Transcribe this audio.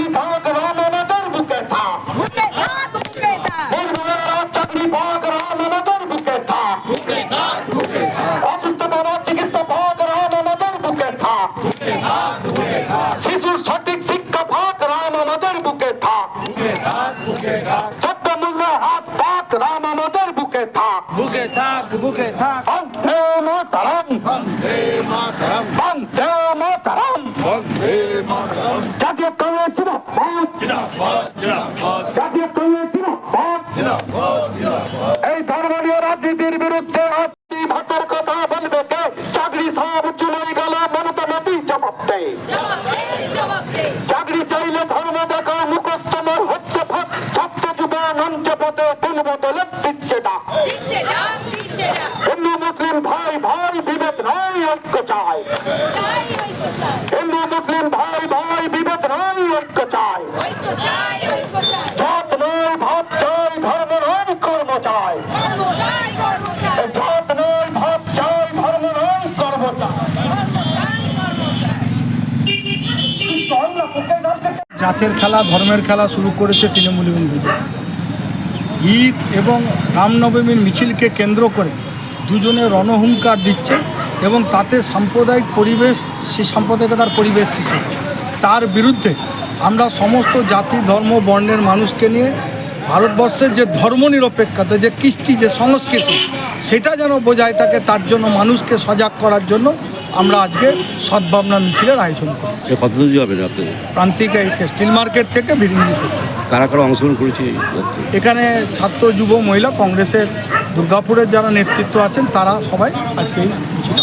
চাকরি ভাগ রাম আমাদের বুকে থাক, বুকে থাক, বুকে থাক, নির্ভয়েরা চাকরি ভাগ রাম আমাদের বুকে থাক, বুকে থাক, বুকে থাক, অসুস্থ বাবা চিকিৎসা ভাগ রাম আমাদের বুকে থাক, বুকে থাক, বুকে থাক, শিশুর সঠিক শিক্ষা ভাগ রাম আমাদের বুকে থাক, বুকে থাক, বুকে থাক, দ্রব্যমূল্য হাত পাক রাম আমাদের বুকে থাক। বুকে থাক, বুকে থাক। বন্দে মাতরম, বন্দে মাতরম, বন্দে মাতরম। বন্দে মাতরম। জাতীয় কংগ্রেস জিন্দাবাদ, জিন্দাবাদ, জিন্দাবাদ, জাতীয় কংগ্রেস জিন্দাবাদ। জিন্দাবাদ, জিন্দাবাদ। এই ধর্মীয় রাজনীতির বিরুদ্ধে আপনি ভাতের কথা বলবে কে? চাকরি সব চলে গেল, মমতা নদী জবাব দেয়। জবাব দে, জবাব দে, চাকরি চাইলে ধর্ম দেখা মুখস্থমর হচ্ছে ভাত, ছাত্র যুব মঞ্চ পথে কোন বদলে দিচ্ছে না। দিচ্ছে ডাক, দিচ্ছে ডাক, হিন্দু মুসলিম ভাই ভাই বিভেদ নয়, ঐক্য চাই। চাই, ঐক্য চাই, হিন্দু মুসলিম ভাই ভাই বিভেদ নয়, ঐক্য চাই। ঐক্য চাই, ঐক্য চাই, জাত নয় ভাব চাই, ধর্ম নয় কর্ম চাই। কর্ম চাই, কর্ম চাই, জাত নয় ভাব চাই, ধর্ম নয় কর্ম চাই। কর্ম চাই, কর্ম চাই। জাতের খেলা ধর্মের খেলা শুরু করেছে তৃণমূল এবং বিজেপি। ঈদ এবং রামনবমীর মিছিলকে কেন্দ্র করে দুজনে রণহুঙ্কার দিচ্ছে এবং তাতে সাম্প্রদায়িক পরিবেশ, সেই সাম্প্রদায়িকতার পরিবেশ সৃষ্টি হচ্ছে। তার বিরুদ্ধে আমরা সমস্ত জাতি ধর্ম বর্ণের মানুষকে নিয়ে ভারতবর্ষের যে ধর্মনিরপেক্ষতা, যে কৃষ্টি, যে সংস্কৃতি, সেটা যেন বোঝায় থাকে, তার জন্য মানুষকে সজাগ করার জন্য আমরা আজকে সদ্ভাবনা মিছিলের আয়োজন করি। এ কতদিন যাবেন আপনি? প্রান্তিক এই স্টিল মার্কেট থেকে ভিড়িঙ্গি করছে। কারা কারা অংশগ্রহণ করেছে এই যাত্রায়? এখানে ছাত্র যুব মহিলা কংগ্রেসের দুর্গাপুরের যারা নেতৃত্ব আছেন তারা সবাই আজকে এই মিছিল